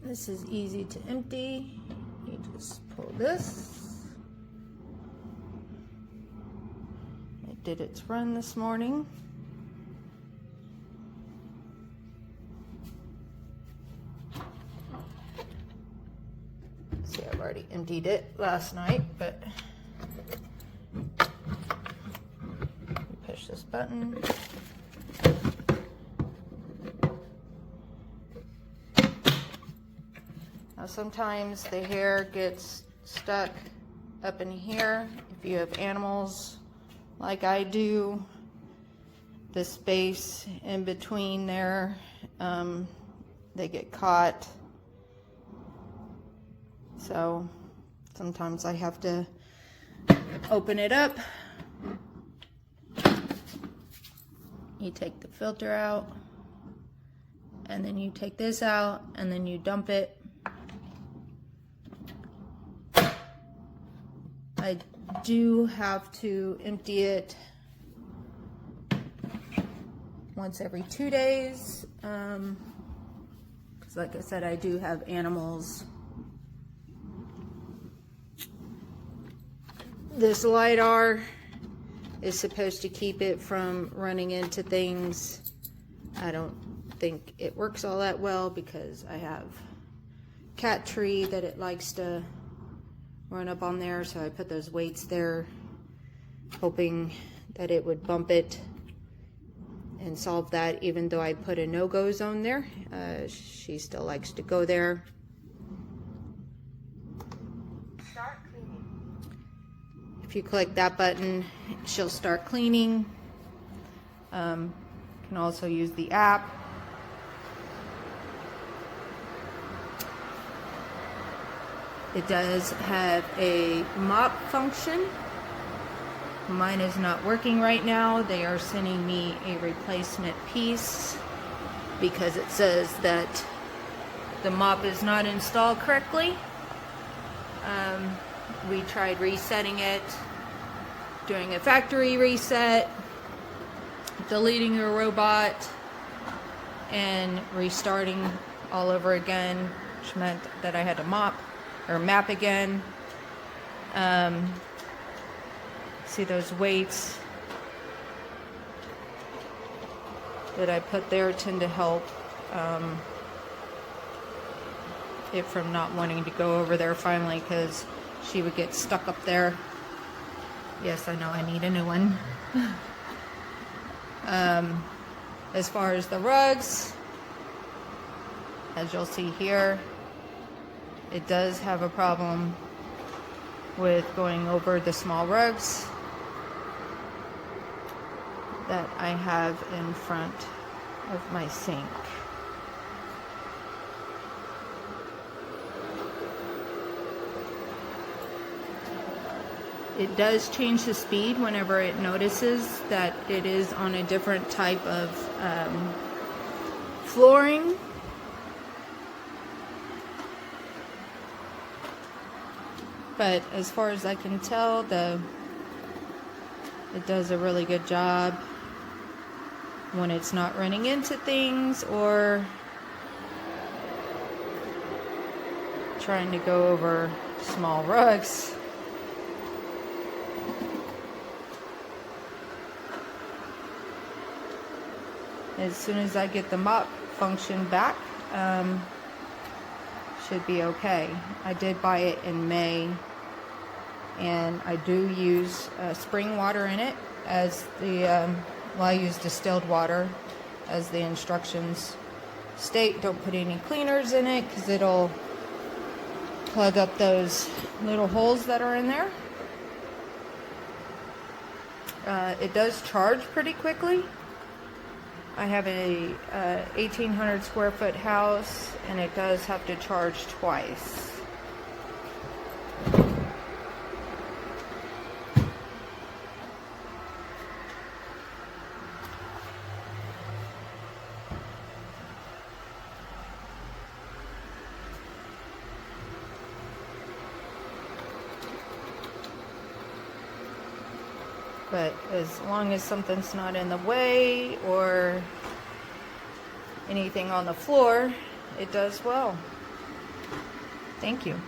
This is easy to empty. You just pull this. It did its run this morning. See, I've already emptied it last night, but push this button. Now sometimes the hair gets stuck up in here. If you have animals like I do, the space in between there, they get caught. So sometimes I have to open it up. You take the filter out, and then you take this out, and then you dump it. I do have to empty it once every 2 days, because like I said, I do have animals. This LiDAR is supposed to keep it from running into things. I don't think it works all that well because I have cat tree that it likes to run up on there, so I put those weights there hoping that it would bump it and solve that. Even though I put a no-go zone there, she still likes to go there. If you click that button, she'll start cleaning. You can also use the app. It does have a mop function. Mine is not working right now. They are sending me a replacement piece because it says that the mop is not installed correctly. We tried resetting it, doing a factory reset, deleting the robot, and restarting all over again, which meant that I had to map again. See those weights that I put there tend to help it from not wanting to go over there finally, because she would get stuck up there. Yes, I know I need a new one. As far as the rugs, as you'll see here, it does have a problem with going over the small rugs that I have in front of my sink. It does change the speed whenever it notices that it is on a different type of flooring. But as far as I can tell, it does a really good job when it's not running into things or trying to go over small rugs. As soon as I get the mop function back, should be okay. I did buy it in May, and I do use spring water in it as the, I use distilled water as the instructions state. Don't put any cleaners in it because it'll plug up those little holes that are in there. It does charge pretty quickly. I have a 1,800 square foot house, and it does have to charge twice. But as long as something's not in the way or anything on the floor, it does well. Thank you.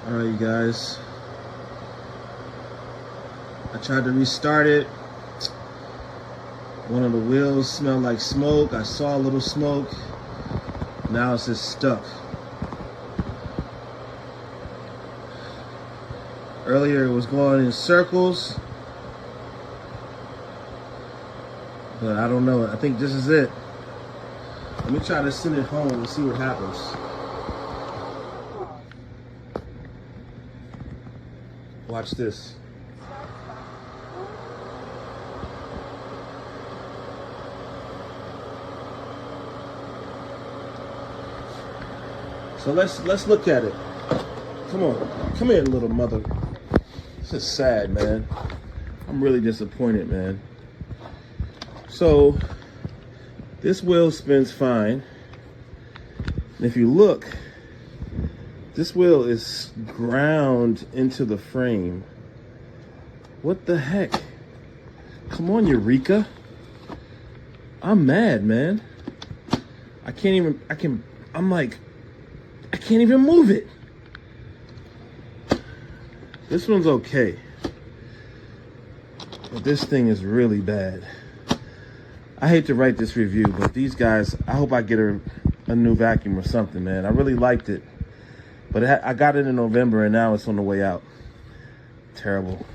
Alright, you guys. I tried to restart it. One of the wheels smelled like smoke. I saw a little smoke. Now it's just stuck. Earlier it was going in circles. But I don't know. I think this is it. Let me try to send it home and see what happens. Watch this. So let's look at it. Come on. Come here, little mother. This is sad, man. I'm really disappointed, man. So this wheel spins fine. And if you look, this wheel is ground into the frame. What the heck? Come on, Eureka. I'm mad, man. I can't even move it. This one's okay. But this thing is really bad. I hate to write this review, but these guys, I hope I get a new vacuum or something, man. I really liked it. But I got it in November, and now it's on the way out. Terrible.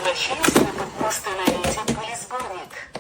Возвращайся на «Установите пылесборник».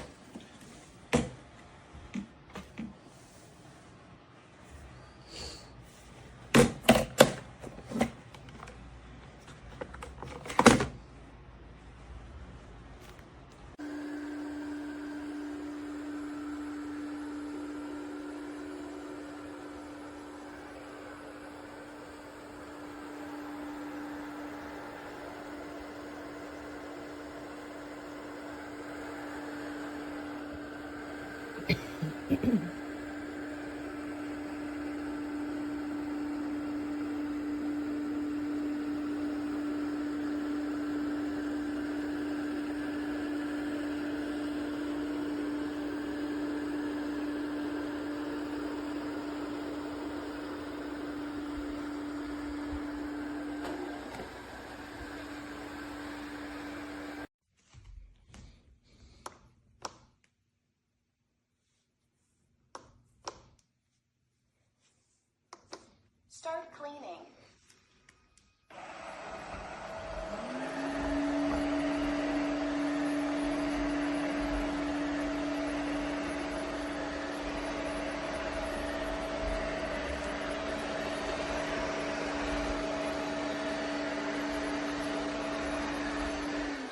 Start cleaning.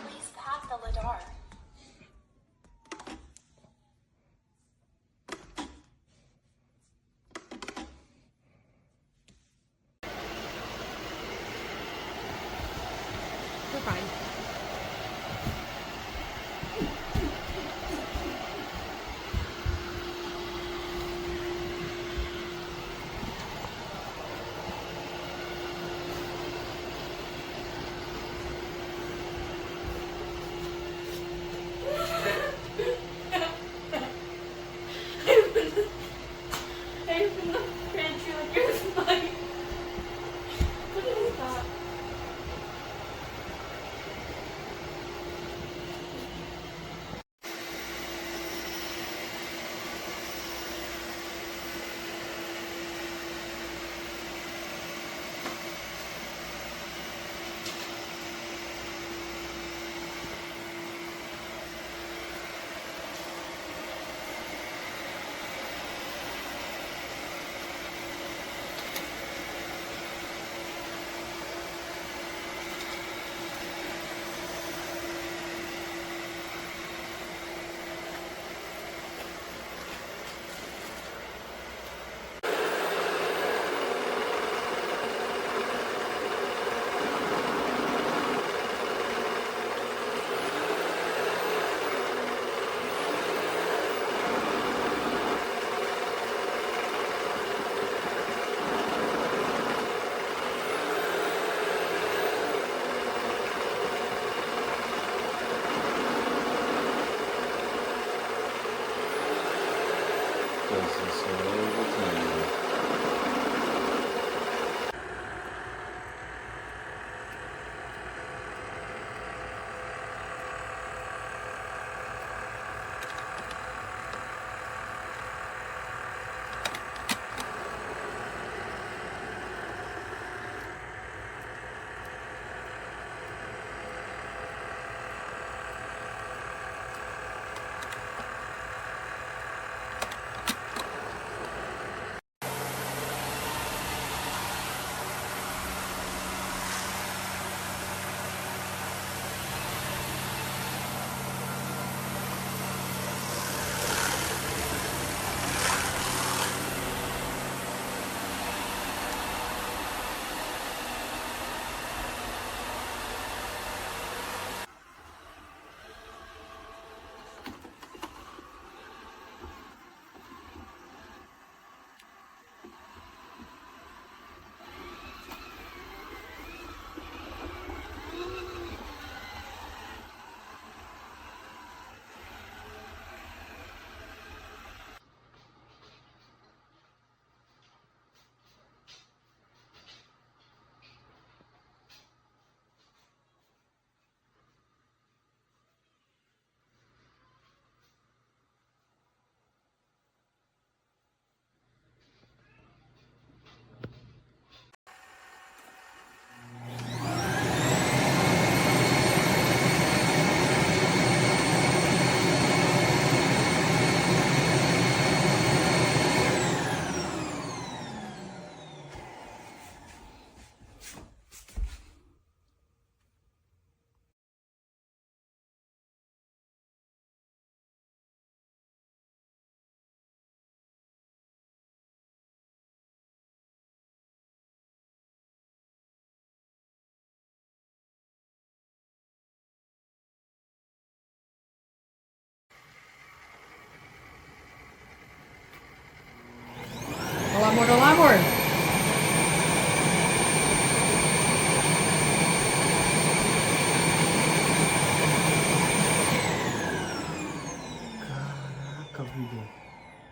Please pat the lidar. We're fine.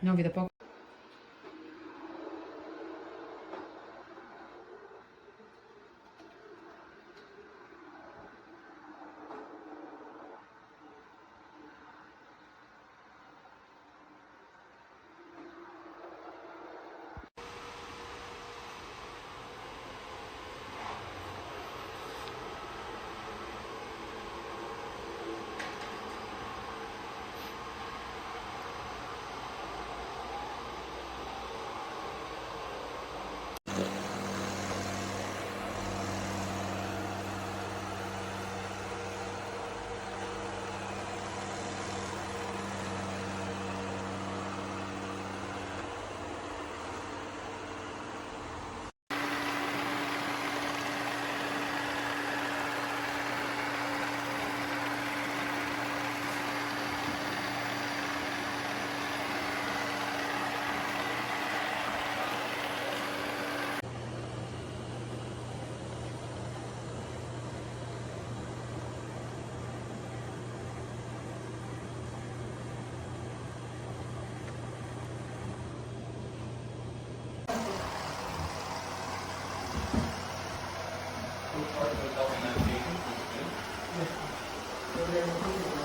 Nogi da poco. Part of the documentation is good.